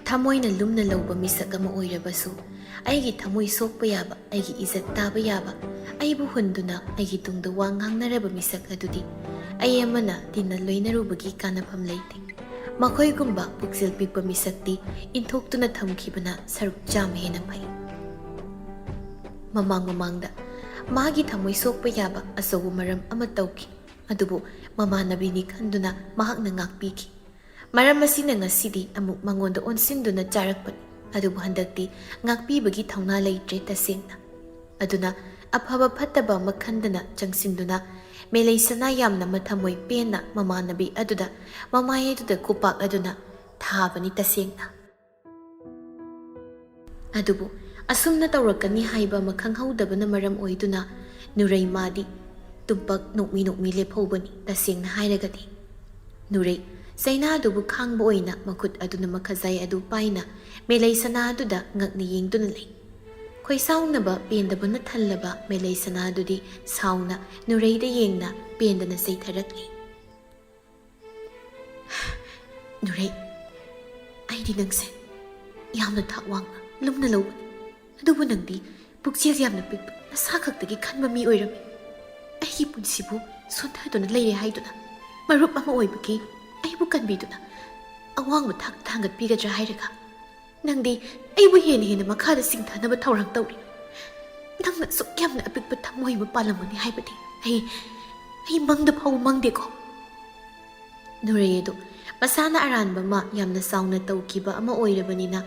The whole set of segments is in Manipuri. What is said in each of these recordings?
Thamoina lumna lauba misak ama oirabasu aigi thamoi sokpa yaba aigi izat taba yaba aibu hunduna aigi tungda wa ngangnaraba misak adudi ai amana tinna loinarubagi kanafam leite makhoi gumba puksil pikpa misakti inthoktuna thamkhibana saruk jam hena phai mamangda magi thamoi sokpa yaba asawu maram ama tauki adubu mamanabini khanduna mahakna ngakpiki maram asina ngasidi amuk mangonda onsinduna charakpani adubu handakti ngakpibagi thauna leitre tasengna aduna afaba phattaba makhandana changsinduna meleisana yamna mathamoi pena mamanabi aduda mamayeduda kupak aduna thabani tasengna adubu asumna tawrakani haiba makhanghaudabana maram oiduna nurai madi tumpak nokmi lephobani tasengna hairagadi nurai Saina adubu khangba oina makut aduna makhazai adu paina meleisana aduda ngakni yengduna lei khoi saunaba pendabana thallaba meleisana adudi sauna nureida yengna pendana seitharakli nurei aidi nangse yamna thawangna lumna lobani adubu nangdi pukchil yamna pik nasa khaktagi khanba mi oirami aigi punsibu sontaduna leire haiduna marup ama oibaki aibu kanbiduna awangba thak thangat pigadra hairaga nangdi aibu hena makhada singthanaba thawrang tawri nangna sukyamna apikpa thamoi ma palamani haibadi ai mangda phau mangdeko nureyedu masana aranba ma yamna sauna tawkiba ama oirabanina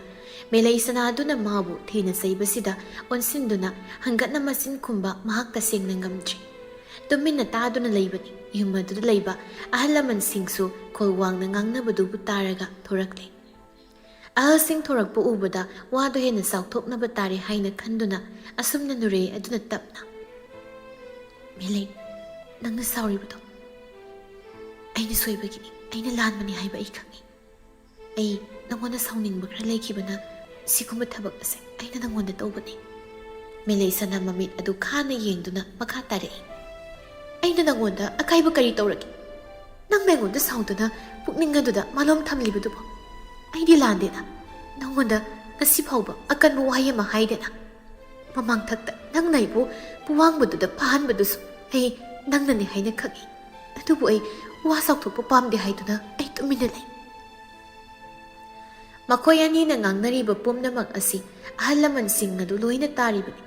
meleisana aduna mabu thina saibasida onsinduna hangatna masin khumba mahakta sengna ngamdri tumina taduna leibani yumadu leiba ahalaman singsu kolwangna ngangnabadu taraga thorakle ahasing thorakpa ubada wadu hena sauthoknaba tare haina khanduna asumna nure aduna tapna mele nangna sauribado aina soibagini aina lanmani haiba ai khangi ai nangona sauningba khra lekhibana siguma thabak ase aina nangonda tawbani mele sana mamit adu khana yengduna makha tare aina nangonda akaiba kari tawraki nang nangonda sauduna pukningaduda malom thamlibadubo aidi landena nangonda ngasi phauba akanbu wahai ma haidena mamang thakta nang naibu puwangbududa pahanbudusu ai nangnani haina khagi adubu ai wa saukthokpa pamde haiduna ai tumina lei makhoi ani na ngangnariba pumnamak asi ahalaman singadu loina taribani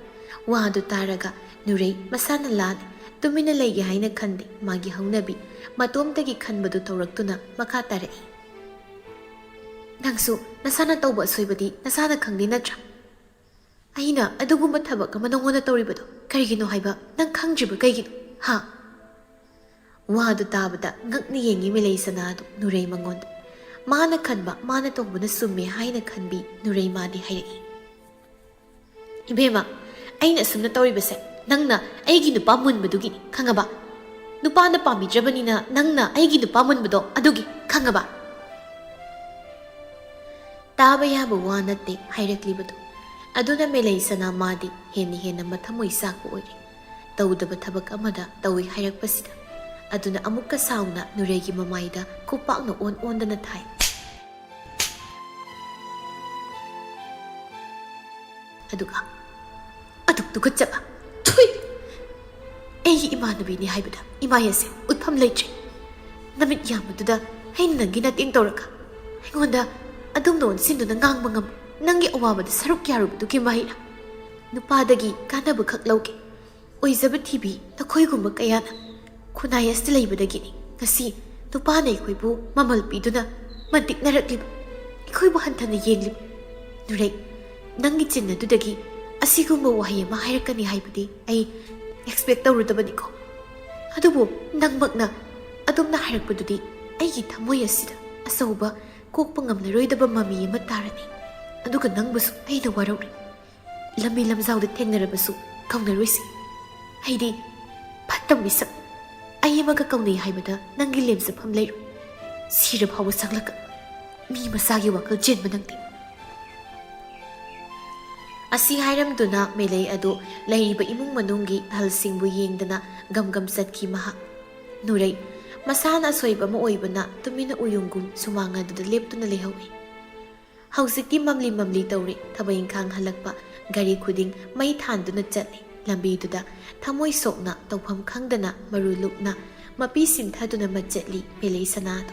wadu taraga nurei masana lani tumina leige haina khande magi haunabi matomtagi khanbadu tawraktuna makha tarai nangsu nasana tawba soibadi nasana khangdi natra aina adugumba thabak ama nangona tawribado karigino haiba nang khangjiba kaigino ha wadu tabada ngakni yengi meleisana adu nurei mangon mana khanba mana tawbuna summe haina khanbi nurei madi hairi ibema aina sumna tawribase nangna aigi nupa munbadugi khangaba nupa na pamidrabanina nangna aigi nupa munbado adugi khangaba taba yaba wa natte hairaklibudu aduna meleisana madi hena mathamoi sakpa oiri tawdaba thabak amada tawi hairakpasida aduna amukka sauna nuregi mamaida kupakna ondana thai aduga aduk tukachaba Ei imanabi ni haibada imayase utpham leitre namit yamaduda hain nangi nating tawraka aingonda adum non sinduna ngangba ngam nangi awabada saruk yarubadu ki mahira nupadagi kanaba khak lauke oizaba thibi nakhoi kayana khunai asti leibadagi ni ngasi nupana ikhoibu mamal piduna madik narakliba ikhoibu hanthana yenglib nurei nangi chinnadudagi asigumba wahi ma hairakani haibadi ai expect tawrudabadiko adubu nangmakna adumna hairakpadudi aigi thamoi asida asauba kokpa ngamnaroidaba mami ama tarani aduga nangbusu aina warauri lami lamzauda thengnarabasu kaungnaroisi haidi phattam misak ai amaga kaunai haibada nangi lemsafam leiru sira phawa sanglaka mi masagi wakal jenba nangti asi hairamduna melei adu leiriba imung manunggi halsingbu yengdana gamgam satki maha nurei masana soiba ma oibana tumina uyungum sumanga duda leptuna lehawi ꯍꯧꯖꯤꯛꯇꯤ ꯃꯝꯂꯤ ꯃꯝꯂꯤ ꯇꯧꯔꯦ ꯊꯕꯛ ꯏꯪꯈꯥꯡ ꯍꯜꯂꯛꯄ ꯒꯥꯔꯤ ꯈꯨꯗꯤꯡ ꯃꯩ ꯊꯥꯟꯗꯨꯅ ꯆꯠꯂꯤ ꯂꯝꯕꯤꯗꯨꯗ ꯊꯃꯣꯏ ꯁꯣꯛꯅ ꯇꯧꯐꯝ ꯈꯪꯗꯅ ꯃꯔꯨ ꯂꯨꯞꯅ ꯃꯄꯤ ꯁꯤꯟꯊꯗꯨꯅ ꯃꯠꯆꯠꯂꯤ ꯃꯦꯂꯩ ꯁꯅꯥꯗꯨ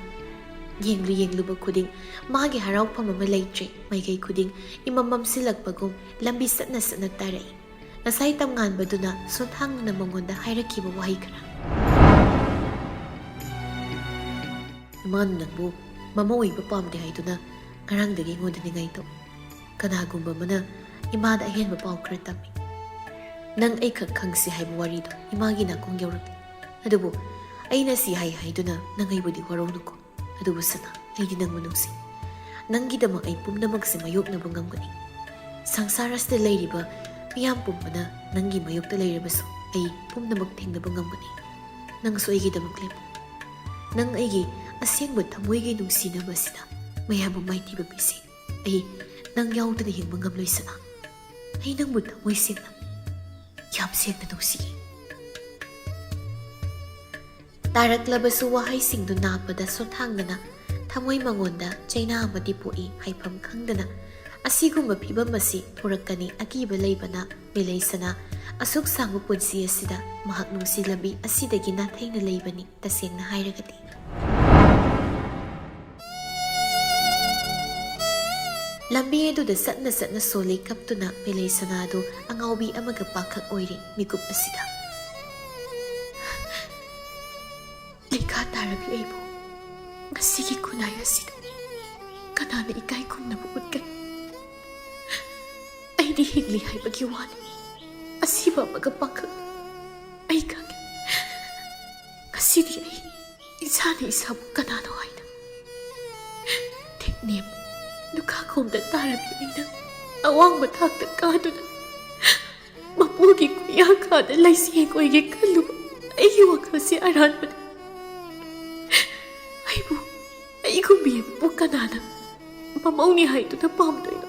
ꯌꯦꯡꯂꯨꯕ ꯈꯨꯗꯤꯡ ꯃꯥꯒꯤ ꯍꯔꯥꯎꯐꯝ ꯑꯃ ꯂꯩꯇ꯭ꯔꯦ ꯃꯥꯏꯀꯩ ꯈꯨꯗꯤꯡ ꯏꯃꯝ ꯃꯝꯁꯤꯜꯂꯛꯄꯒꯨꯝ ꯂꯝꯕꯤ ꯆꯠꯅ ꯇꯥꯔꯛꯏ ꯉꯁꯥꯏ ꯇꯝꯉꯥꯟꯕꯗꯨꯅ ꯁꯣꯟꯊꯥꯡꯅ ꯃꯉꯣꯟꯗ ꯍꯥꯏꯔꯛꯈꯤꯕ ꯋꯥꯍꯩ ꯈꯔ ꯏꯃꯥꯅ ꯅꯪꯕꯨ ꯃꯃꯥ ꯑꯣꯏꯕ ꯄꯥꯝꯗꯦ ꯍꯥꯏꯗꯨꯅ ꯉꯔꯥꯡꯗꯒꯤ ꯑꯩꯉꯣꯟꯗ ꯅꯤꯡꯉꯥꯏ ꯇꯧ ꯀꯅꯥꯒꯨꯝꯕ ꯑꯃꯅ ꯏꯃꯥꯗ ꯑꯍꯦꯟꯕ ꯄꯥꯎ ꯈꯔ ꯇꯝꯃꯤ ꯅꯪ ꯑꯩꯈꯛ ꯈꯪꯁꯤ ꯍꯥꯏꯕ ꯋꯥꯔꯤꯗꯣ ꯏꯃꯥꯒꯤ ꯅꯥꯀꯣꯡ ꯌꯧꯔꯛꯂꯤ ꯑꯗꯨꯕꯨ ꯑꯩꯅ ꯁꯤ ꯍꯥꯏꯗꯨꯅ ꯅꯪ ꯑꯩꯕꯨꯗꯤ ꯋꯥꯔꯧꯅꯨꯀꯣ ꯑꯗꯨꯕꯨ ꯁꯅꯥ ꯑꯩꯗꯤ ꯅꯪꯕꯨ ꯅꯨꯡꯁꯤ ꯅꯪꯒꯤꯗꯃꯛ ꯑꯩ ꯄꯨꯝꯅꯃꯛꯁꯦ ꯃꯥꯌꯣꯛꯅꯕ ꯉꯝꯒꯅꯤ ꯁꯪꯁꯥꯔ ꯑꯁꯤꯗ ꯂꯩꯔꯤꯕ ꯃꯤꯌꯥꯝ ꯄꯨꯝꯕꯅ ꯅꯪꯒꯤ ꯃꯥꯌꯣꯛꯇ ꯂꯩꯔꯕꯁꯨ ꯑꯩ ꯄꯨꯝꯅꯃꯛ ꯊꯦꯡꯅꯕ ꯉꯝꯒꯅꯤ ꯅꯪꯁꯨ ꯑꯩꯒꯤꯗꯃꯛ ꯂꯦꯞꯄꯨ ꯅꯪ ꯑꯩꯒꯤ ꯑꯁꯦꯡꯕ ꯊꯃꯣꯏꯒꯤ ꯅꯨꯡꯁꯤꯅꯕ ꯑꯁꯤꯗ ꯃꯌꯥꯝꯕꯨ ꯃꯥꯏꯊꯤꯕ ꯄꯤꯁꯤ ꯑꯩ ꯅꯪ ꯌꯥꯎꯗꯅ ꯍꯤꯡꯕ ꯉꯝꯂꯣꯏ ꯁꯅꯥ ꯑꯩ ꯅꯪꯕꯨ ꯊꯃꯣꯏ ꯁꯦꯡꯅ ꯌꯥꯝ ꯁꯦꯡꯅ ꯅꯨꯡꯁꯤꯌꯦ ꯇꯥꯔꯛꯂꯕꯁꯨ ꯋꯥꯍꯩꯁꯤꯡꯗꯨ ꯅꯥꯞꯄꯗ ꯁꯣꯟꯊꯥꯡꯗꯅ ꯊꯃꯣꯏ ꯃꯉꯣꯟꯗ ꯆꯩꯅꯥ ꯑꯃꯗꯤ ꯄꯣꯛꯏ ꯍꯥꯏꯐꯝ ꯈꯪꯗꯅ ꯑꯁꯤꯒꯨꯝꯕ ꯐꯤꯕꯝ ꯑꯁꯤ ꯊꯣꯔꯛꯀꯅꯤ ꯑꯀꯤꯕ ꯂꯩꯕꯅ ꯃꯦꯂꯩ ꯁꯅꯥ ꯑꯁꯨꯛ ꯁꯥꯡꯕ ꯄꯨꯟꯁꯤ ꯑꯁꯤꯗ ꯃꯍꯥꯛ ꯅꯨꯡꯁꯤ ꯂꯝꯕꯤ ꯑꯁꯤꯗꯒꯤ ꯅꯥꯊꯩꯅ ꯂꯩꯕꯅꯤ ꯇꯁꯦꯡꯅ ꯍꯥꯏꯔꯒꯗꯤ ꯂꯝꯕꯤ ꯑꯗꯨꯗ ꯆꯠꯅ ꯁꯣꯜꯂꯤ ꯀꯞꯇꯨꯅ ꯃꯦꯂꯩ ꯁꯅꯥꯗꯨ ꯑꯉꯥꯎꯕꯤ ꯑꯃꯒ ꯄꯥꯈꯛ ꯑꯣꯏꯔꯤ ꯃꯤꯀꯨꯞ ꯑꯁꯤꯗ ꯂꯩꯈꯥ ꯇꯥꯔꯕꯤ ꯑꯩꯕꯨ ꯉꯁꯤꯒꯤ ꯈꯨꯟꯅꯥꯏ ꯑꯁꯤꯗ ꯀꯅꯥꯅ ꯏꯀꯥꯏ ꯈꯨꯝꯅꯕ ꯎꯠꯀꯅꯤ ꯑꯩꯗꯤ ꯍꯤꯡꯂꯤ ꯍꯥꯏꯕꯒꯤ ꯋꯥꯅꯤ ꯑꯁꯤꯕ ꯑꯃꯒ ꯄꯥꯈꯛ ꯑꯩ ꯈꯪꯉꯤ ꯉꯁꯤꯗꯤ ꯑꯩ ꯏꯁꯥꯅ ꯏꯁꯥꯕꯨ ꯀꯅꯥꯅꯣ ꯍꯥꯏꯅ ꯊꯦꯛꯅꯦꯝ ꯂꯨꯈꯥꯈꯣꯝꯗ ꯇꯥꯔꯕꯤ ꯑꯩꯅ ꯑꯋꯥꯡꯕ ꯊꯥꯛꯇ ꯀꯥꯗꯨꯅ ꯃꯄꯨꯒꯤ ꯈꯨꯌꯥꯈꯥꯗ ꯂꯩꯁꯦꯡ ꯑꯣꯏꯒꯦ ꯈꯜꯂꯨꯕ ꯑꯩꯒꯤ ꯋꯥꯈꯜꯁꯦ ꯑꯔꯥꯟꯕꯅꯤ ꯑꯩꯕꯨ ꯑꯩꯒꯨꯝꯕꯤ ꯑꯃꯕꯨ ꯀꯅꯥꯅ ꯃꯃꯧꯅꯤ ꯍꯥꯏꯗꯨꯅ ꯄꯥꯝꯗꯣꯏꯅꯣ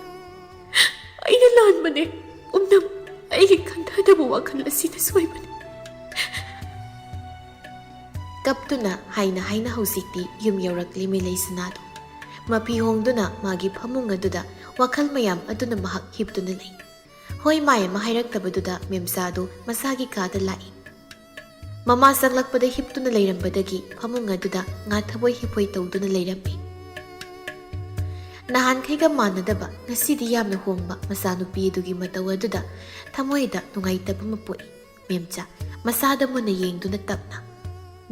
ꯑꯩꯅ ꯂꯥꯟꯕꯅꯦ ꯄꯨꯝꯅꯃꯛ ꯑꯩꯒꯤ ꯈꯟꯊꯗꯕ ꯋꯥꯈꯜ ꯑꯁꯤꯅ ꯁꯣꯏꯕꯅꯤ ꯀꯞꯇꯨꯅ ꯍꯥꯏꯅ ꯍꯧꯖꯤꯛꯇꯤ ꯌꯨꯝ ꯌꯧꯔꯛꯂꯤ ꯃꯦꯂꯩ ꯁꯅꯥꯗꯨ ꯃꯐꯤ ꯍꯣꯡꯗꯨꯅ ꯃꯥꯒꯤ ꯐꯃꯨꯡ ꯑꯗꯨꯗ ꯋꯥꯈꯜ ꯃꯌꯥꯝ ꯑꯗꯨꯅ ꯃꯍꯥꯛ ꯍꯤꯞꯇꯨꯅ ꯂꯩ ꯍꯣꯏ ꯃꯥꯏ ꯑꯃ ꯍꯥꯏꯔꯛꯇꯕꯗꯨꯗ ꯃꯦꯝꯆꯥꯗꯨ ꯃꯁꯥꯒꯤ ꯀꯥꯗ ꯂꯥꯛꯏ ꯃꯃꯥ ꯆꯪꯂꯛꯄꯗ ꯍꯤꯞꯇꯨꯅ ꯂꯩꯔꯝꯕꯗꯒꯤ ꯐꯃꯨꯡ ꯑꯗꯨꯗ ꯉꯥꯊꯕꯣꯏ ꯍꯤꯞꯄꯣꯏ ꯇꯧꯗꯨꯅ ꯂꯩꯔꯝꯃꯤ ꯅꯍꯥꯟꯈꯩꯒ ꯃꯥꯟꯅꯗꯕ ꯉꯁꯤꯗꯤ ꯌꯥꯝꯅ ꯍꯣꯡꯕ ꯃꯆꯥꯅꯨꯄꯤ ꯑꯗꯨꯒꯤ ꯃꯇꯧ ꯑꯗꯨꯗ ꯊꯃꯣꯏꯗ ꯅꯨꯡꯉꯥꯏꯇꯕ ꯑꯃ ꯄꯣꯛꯏ ꯃꯦꯝꯆꯥ ꯃꯁꯥꯗ ꯃꯨꯟꯅ ꯌꯦꯡꯗꯨꯅ ꯇꯞꯅ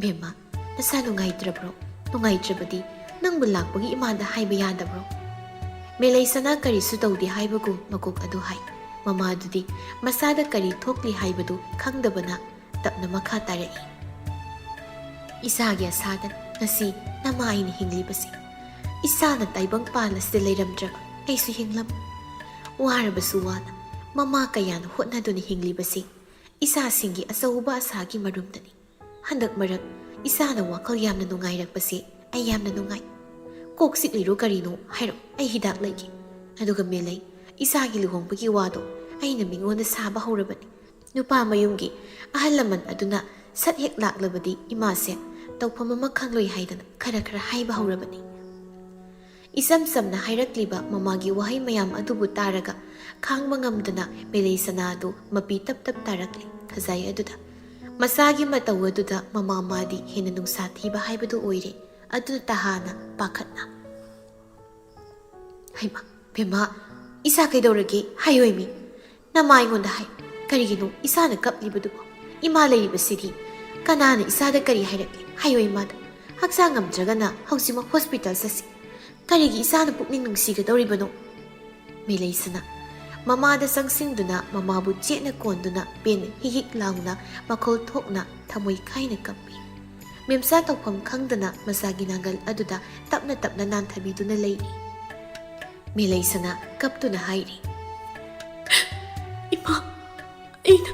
ꯕꯦꯝꯃ ꯅꯁꯥ ꯅꯨꯡꯉꯥꯏꯇ꯭ꯔꯕ꯭ꯔꯣ ꯅꯨꯡꯉꯥꯏꯇ꯭ꯔꯕꯗꯤ ꯅꯪꯕꯨ ꯂꯥꯛꯄꯒꯤ ꯏꯃꯥꯗ ꯍꯥꯏꯕ ꯌꯥꯗꯕ꯭ꯔꯣ ꯃꯦꯂꯩ ꯁꯅꯥ ꯀꯔꯤꯁꯨ ꯇꯧꯗꯦ ꯍꯥꯏꯕꯒꯨꯝ ꯃꯀꯣꯛ ꯑꯗꯨ ꯍꯥꯏ ꯃꯃꯥꯗꯨꯗꯤ ꯃꯁꯥꯗ ꯀꯔꯤ ꯊꯣꯛꯂꯤ ꯍꯥꯏꯕꯗꯨ ꯈꯪꯗꯕꯅ ꯇꯞꯅ ꯃꯈꯥ ꯇꯥꯔꯛꯏ ꯏꯁꯥꯒꯤ ꯑꯁꯥꯗ ꯉꯁꯤ ꯅꯃꯥ ꯑꯩꯅ ꯍꯤꯡꯂꯤꯕꯁꯤ ꯏꯁꯥꯅ ꯇꯥꯏꯕꯪ ꯄꯥꯜ ꯑꯁꯤꯗ ꯂꯩꯔꯝꯗ꯭ꯔꯕ ꯑꯩꯁꯨ ꯍꯤꯡꯂꯝ ꯋꯥꯔꯕꯁꯨ ꯋꯥꯅ ꯃꯃꯥ ꯀꯌꯥꯅ ꯍꯣꯠꯅꯗꯨꯅ ꯍꯤꯡꯂꯤꯕꯁꯤ ꯏꯆꯥꯁꯤꯡꯒꯤ ꯑꯆꯧꯕ ꯑꯁꯥꯒꯤ ꯃꯔꯨꯝꯗꯅꯤ ꯍꯟꯗꯛ ꯃꯔꯛ ꯏꯁꯥꯅ ꯋꯥꯈꯜ ꯌꯥꯝꯅ ꯅꯨꯡꯉꯥꯏꯔꯛꯄꯁꯤ ꯑꯩ ꯌꯥꯝꯅ ꯅꯨꯡꯉꯥꯏ ꯀꯣꯛ ꯆꯤꯛꯂꯤꯔꯣ ꯀꯔꯤꯅꯣ ꯍꯥꯏꯔꯣ ꯑꯩ ꯍꯤꯗꯥꯛ ꯂꯩꯒꯦ ꯑꯗꯨꯒ ꯃꯦꯂꯩ ꯏꯆꯥꯒꯤ ꯂꯨꯍꯣꯡꯕꯒꯤ ꯋꯥꯗꯣ ꯑꯩꯅ ꯃꯤꯉꯣꯟꯗ ꯁꯥꯕ ꯍꯧꯔꯕꯅꯤ ꯅꯨꯄꯥ ꯃꯌꯨꯝꯒꯤ ꯑꯍꯜ ꯂꯃꯟ ꯑꯗꯨꯅ ꯁꯠ ꯍꯦꯛ ꯂꯥꯛꯂꯕꯗꯤ ꯏꯃꯥꯁꯦ ꯇꯧꯐꯝ ꯑꯃ ꯈꯪꯂꯣꯏ ꯍꯥꯏꯗꯅ ꯈꯔ ꯍꯥꯏꯕ ꯍꯧꯔꯕꯅꯤ ꯏꯆꯝ ꯆꯝꯅ ꯍꯥꯏꯔꯛꯂꯤꯕ ꯃꯃꯥꯒꯤ ꯋꯥꯍꯩ ꯃꯌꯥꯝ ꯑꯗꯨꯕꯨ ꯇꯥꯔꯒ ꯈꯥꯡꯕ ꯉꯝꯗꯅ ꯃꯦꯂꯩ ꯁꯅꯥꯗꯨ ꯃꯄꯤ ꯇꯞ ꯇꯥꯔꯛꯂꯤ ꯈꯖꯥꯏ ꯑꯗꯨꯗ ꯃꯁꯥꯒꯤ ꯃꯇꯧ ꯑꯗꯨꯗ ꯃꯃꯥ ꯃꯥꯗꯤ ꯍꯦꯟꯅ ꯅꯨꯡꯁꯥ ꯊꯤꯕ ꯍꯥꯏꯕꯗꯨ ꯑꯣꯏꯔꯦ ꯑꯗꯨꯅ ꯇꯍꯥꯅ ꯄꯥꯈꯠꯅ ꯍꯩꯃꯥ ꯕꯦꯝꯃ ꯏꯁꯥ ꯀꯩꯗꯧꯔꯒꯦ ꯍꯥꯏꯌꯣꯏꯃꯤ ꯅꯃꯥ ꯑꯩꯉꯣꯟꯗ ꯍꯥꯏ ꯀꯔꯤꯒꯤꯅꯣ ꯏꯁꯥꯅ ꯀꯞꯂꯤꯕꯗꯨꯕꯣ ꯏꯃꯥ ꯂꯩꯔꯤꯕꯁꯤꯗꯤ ꯀꯅꯥꯅ ꯏꯁꯥꯗ ꯀꯔꯤ ꯍꯥꯏꯔꯛꯀꯦ ꯍꯥꯏꯌꯣ ꯏꯃꯥꯗ ꯍꯛꯆꯥꯡ ꯉꯝꯗ꯭ꯔꯒꯅ ꯍꯧꯖꯤꯛꯃꯛ ꯍꯣꯁꯄꯤꯇꯥꯜ ꯆꯠꯁꯤ ꯀꯔꯤꯒꯤ ꯏꯁꯥꯅ ꯄꯨꯛꯅꯤꯡ ꯅꯨꯡꯁꯤꯒꯗꯧꯔꯤꯕꯅꯣ ꯃꯦꯂꯩ ꯁꯅꯥ ꯃꯃꯥꯗ ꯆꯪꯁꯤꯟꯗꯨꯅ ꯃꯃꯥꯕꯨ ꯆꯦꯠꯅ ꯀꯣꯟꯗꯨꯅ ꯄꯦꯟꯅ ꯍꯤꯛ ꯂꯥꯎꯅ ꯃꯈꯣꯜ ꯊꯣꯛꯅ ꯊꯃꯣꯏ ꯈꯥꯏꯅ ꯀꯞꯄꯤ ꯃꯦꯝꯆꯥ ꯇꯧꯐꯝ ꯈꯪꯗꯅ ꯃꯁꯥꯒꯤ ꯅꯥꯒꯜ ꯑꯗꯨꯗ ꯇꯞꯅ ꯅꯥꯟꯊꯕꯤꯗꯨꯅ ꯂꯩꯔꯤ ꯃꯦꯂꯩ ꯁꯅꯥ ꯀꯞꯇꯨꯅ ꯍꯥꯏꯔꯤ ꯏꯃꯥ ꯑꯩꯅ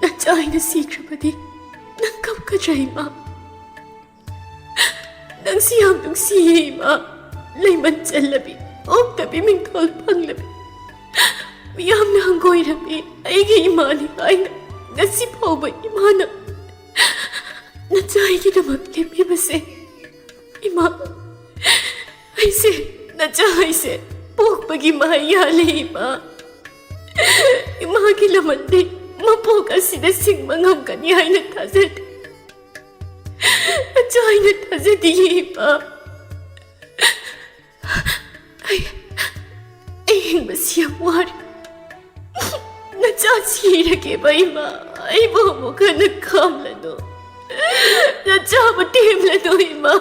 ꯅꯆꯥ ꯑꯩꯅ ꯁꯤꯈ꯭ꯔꯕꯗꯤ ꯅꯪ ꯀꯞꯀꯗ꯭ꯔꯥ ꯏꯃꯥ ꯅꯪꯁꯤ ꯌꯥꯝ ꯅꯨꯡꯁꯤꯌꯦ ꯏꯃꯥ ꯂꯩꯃꯟ ꯆꯜꯂꯕꯤ ꯑꯣꯛꯇꯕꯤ ꯃꯤꯡꯊꯣꯜ ꯐꯪꯂꯕꯤ ꯃꯤꯌꯥꯝꯅ ꯍꯪꯒꯣꯏꯔꯝꯃꯤ ꯑꯩꯒꯤ ꯏꯃꯥꯅꯤ ꯍꯥꯏꯅ ꯉꯁꯤ ꯐꯥꯎꯕ ꯏꯃꯥꯅ ꯅꯆꯥ ꯑꯩꯒꯤꯗꯃꯛ ꯂꯦꯞꯄꯤꯕꯁꯦ ꯏꯃꯥ ꯑꯩꯁꯦ Nachahayse pokpagi mahayali ima. Imagi lamandi mapok asida singmangam kani hayna thazet. Nachahayna thazet ima. Ay masiyam wari. Nachah sirake ba ima. Ay bomo ka nagkamlano. Nachah matimlano ima.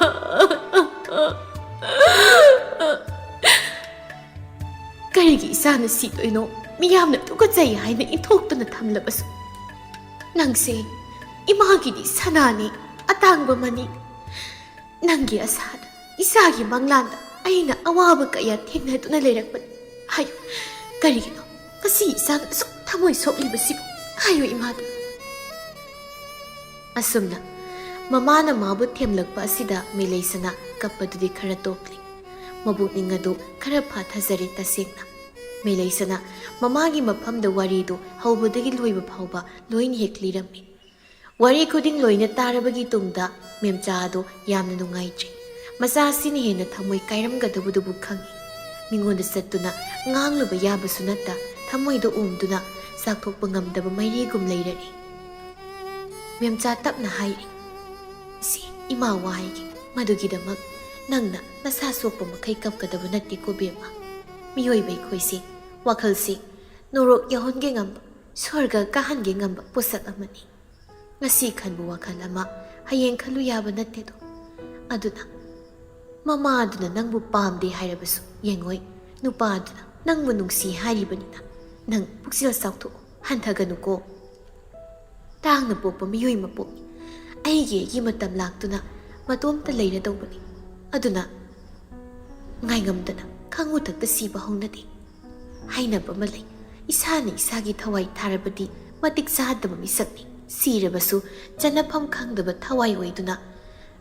Karigi isana sitoino miyamna tukatsay hayna inthoktuna thamlabasu nangse imagidi sanani atangba mani nangi asada isagi manglanda aina awaba kaya thengnaduna leirakpan hayo karigino kasi isana suk thamoi soklibasibu hayo imada asumna mamana mabu themlakpa asida meleisana kappadudi khara tokli mabukning adu khara phathajari tasengna meleisana mamagi mafamda waridu haubadagi loiba phauba loin heklirami wari khuding loina tarabagi tungda memcha adu yamna nungaitri macha sini hena thamoi kairamgadabudubu khangi mingonda sattuna ngangluba yabasu natta thamoido umduna sakthokpa ngamdaba mairigum leirari memcha tapna hairi si ima waigi madugidamak nangna nasa sokpa makai kapkadaba natti ko bema miyoi bai khoisi wakhal si norok yahonge ngamba swarga kahange ngamba pusak amani ngasi khanbu wakhal ama hayeng khalu yaba natte do aduna mama aduna nangbu pamde hairabasu yengoi nupa aduna nangmu nungsi haribanina nang puksil sautho hanthaganu ko tangna pokpa miyoi mapok aige gi matam laktuna matomta leira dawbani aduna ngai ngamdana khangu takta siba hongnadi hainaba malai isani isagi thawai tharabadi matik sahadaba misakni sirabasu janafam khangdaba thawai oiduna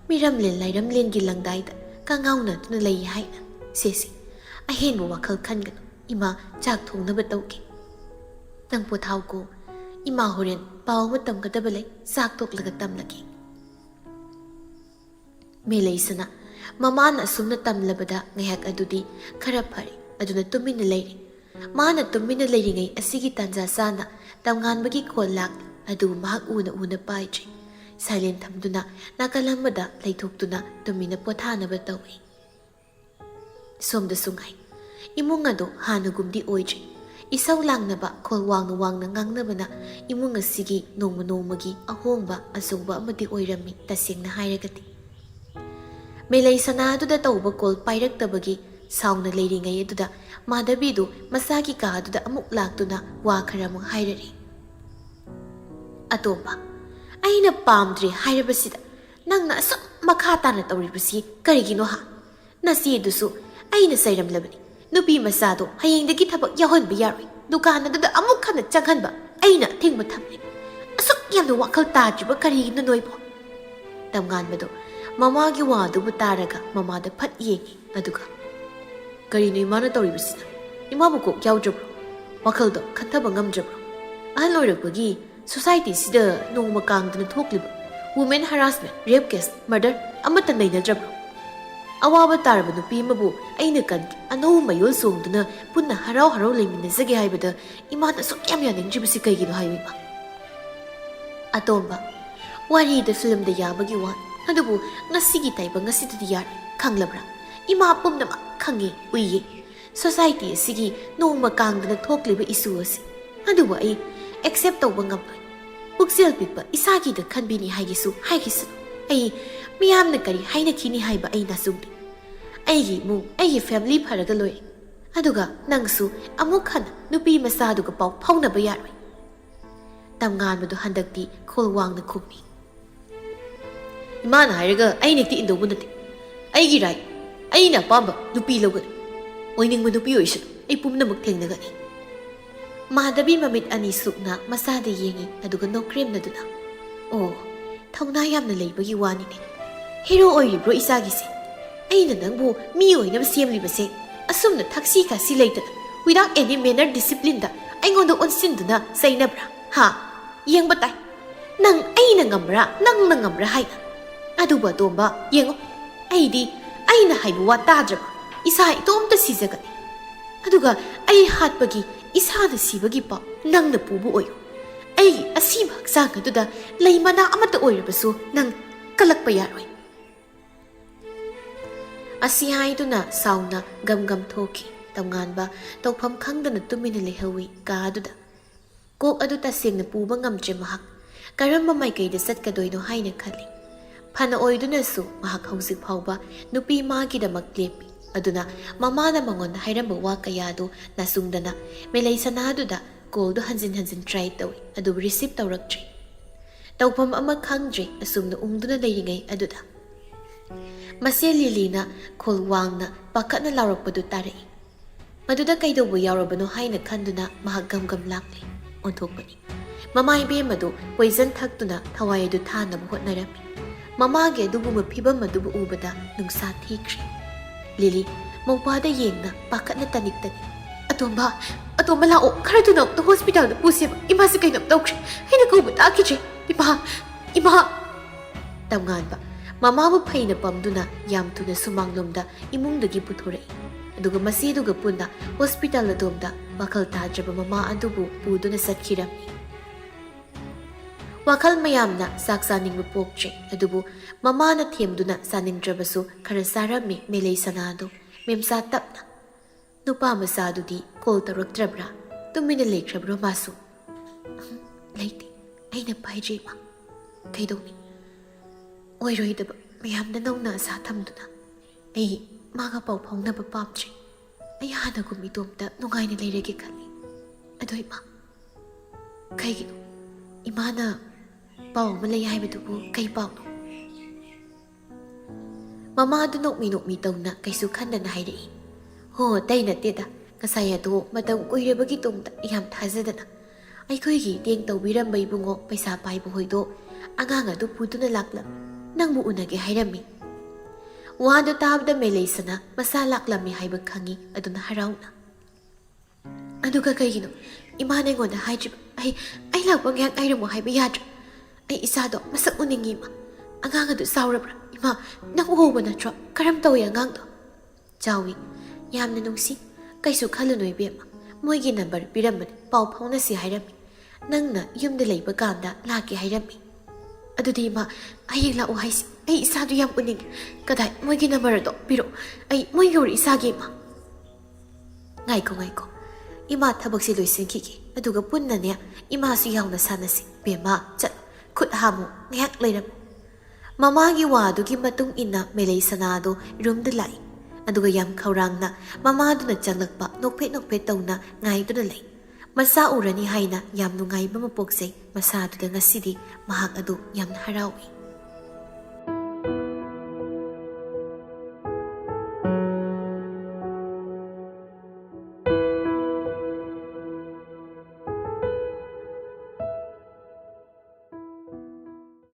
miramlen lairamlen gi langdaida kangauna tuna lei haina sesi ahenbu wakhal khanganu ima chak thongnaba tawke nang pothau ko ima horen paw matam kadaba lei sak toklaga tamlaki meleisana mamana asumna tamlabada ngayak adudi khara phari aduna tumina leiri mana tumina leiringai asigi tanja sana tamnganbagi kolak adu mahak una paitri silent thamduna nakalamada leithoktuna tumina pothanaba tawi somda sungai imung adu hanagumdi oitri isau langnaba khol wangna ngangnabana imung asigi nongmagi ahongba asungba amadi oirami tasengna hairagati melei sana aduda tauba kol pairaktabagi sauna leiringai aduda madabidu masagi ka aduda amuk laktuna wa kharamu hairari atomba aina pamdri hairabasida nangna asuk makha tana tawribasi karigino ha nasi dusu aina sairam labani nupi masado hayengdagi thabak yahonba yaroi dukan aduda amuk khana changhanba aina thingba thamni asuk yamna wakhal tajiba karigino noibo tamgan bado mamagi wadubu taraga mamada phat yengi aduga karino imana tawribasina imabu ko yaujabro wakhaldo khathaba ngamjabro ahal oirakpagi society sida nongma kangdana thokliba women harassment rape case murder amata nainajabro awaba taraba nupi mabu aina kan anou mayol songduna punna harau leiminazage haibada imana sokyam yaningjibasi kaigino haibima atomba wari da film da yabagi wan adubu ngasigi taiba ngasidudi yar khanglabra ima pumnama khangi uyi society asigi nongma kangdana thokliba issue asi adubu ai accept tawba ngampai puksel pipa isagi da khanbini haigisu ai miyamna kari haina khini haiba ai nasungdi aigi mu aigi family pharaga loi aduga nangsu amuk khana nupi masa aduga pau phauna ba yaroi tamngan madu handakti kholwangna khumi imana hairaga ai nekti indobu nati aigi rai aina pamba nupi logan oiningma nupi oisu ai pumnamuk thengnagani Madhabi mamit ani sukna masada yengi aduga no cream na duna. Oh, thauna yamna leibagi wani ne. Hero oiribro isagisi. Aina nangbu mi oina semlibase. Asumna taxi ka si leitana without any manner discipline da aingonda onsinduna sainabra. Ha, yeng batai. Nang aina ngamra, nang ngamra haina. Aduba domba yengo. Aidi aina haibu wa tadra. isa itomta sijagani aduga ai hatpagi isana sibagi pa nangna pubu oyo ai asiba hakchang aduda leimana amata oirabasu nang kalakpa yaroi asi haiduna sauna gam thoki tamnganba tawpham khangdana tumina lehawi ka aduda kok adu tasengna puba ngamtre mahak karamba maikaida satkadoino haina khali phana oiduna su mahak hausik phauba nupi magi da maklepi aduna mamana mangon hairamba wa kayadu nasungdana melai sanaduda call do hanjin try tawi adu receive tawraktre tawpham ama khangdre asumna ungduna leiringai aduda Masya Lilina khol wangna pakatna laurakpadu tarai maduda kaidobu yaurabano haina khanduna mahak gam lakli onthokpani mamai be madu poison thaktuna thawai adu thanabu hotnarami mamage adubu phibam adubu ubada nungsa thikri Lili mawpada yengna pakatna taniktani atomba lao kharaduna to hospital da puseba ima se kainam tawkri haina kobu takije ima tamnganba Mamabu paina pamduna yam tuna sumanglomda imungdagi puthore aduga masiduga punna hospital adomda wakal tajaba mama adubu puduna satkirami wakal mayamna saksaningbu pokche adubu mama na themduna saningdrabasu khara sarami melei sanadu memsa tapna nupa masadudi kol taraktrabra tumina lekrabro masu leiti aina paije ma kaidoni oiroidaba mayamna nongna asa thamduna ai maga pau phaunaba pamtre ai hana gumi domta nungaina leirege khali adoi ma kaigino imana pau malai haibadubu kai pau mama adu nokmi tawna kaisu khandana hairei ho taina teda kasaya do matam koirebagi tomta yam thajadana aikhoi teng tawbirambai bungo paisa paibu hoido angang adu puduna lakla nangbu unage hairami wado tabda meleisana masa laklami haiba khangi aduna harauna aduga kaigino imane ngonda haijib ai lakpa ngyak airamo haiba yadra ai isado masak uningi ma angang adu saurabra ima nang uhoba natro karam tawi angang do jawi yamna nungsi kaisu khalunoi bema moigi number piramani pau phauna si hairami nangna yumda leiba kanda laki hairami adudi ma ayeng la haisi ai isadu yam uning kadai moigi number do piro ai moigi ori isagi ma ngaiko ima thabak si loisinki ki aduga punna ne ima si yauna sanasi bema chat khut hamu ngyak leiram mama gi wa du gi matung inna melei sanado room de lai aduga yam khaurangna mama du na changlakpa nokphe tawna ngai du lei masa urani haina yam nungai bama poksei masa du da ngasidi mahak adu yam harawi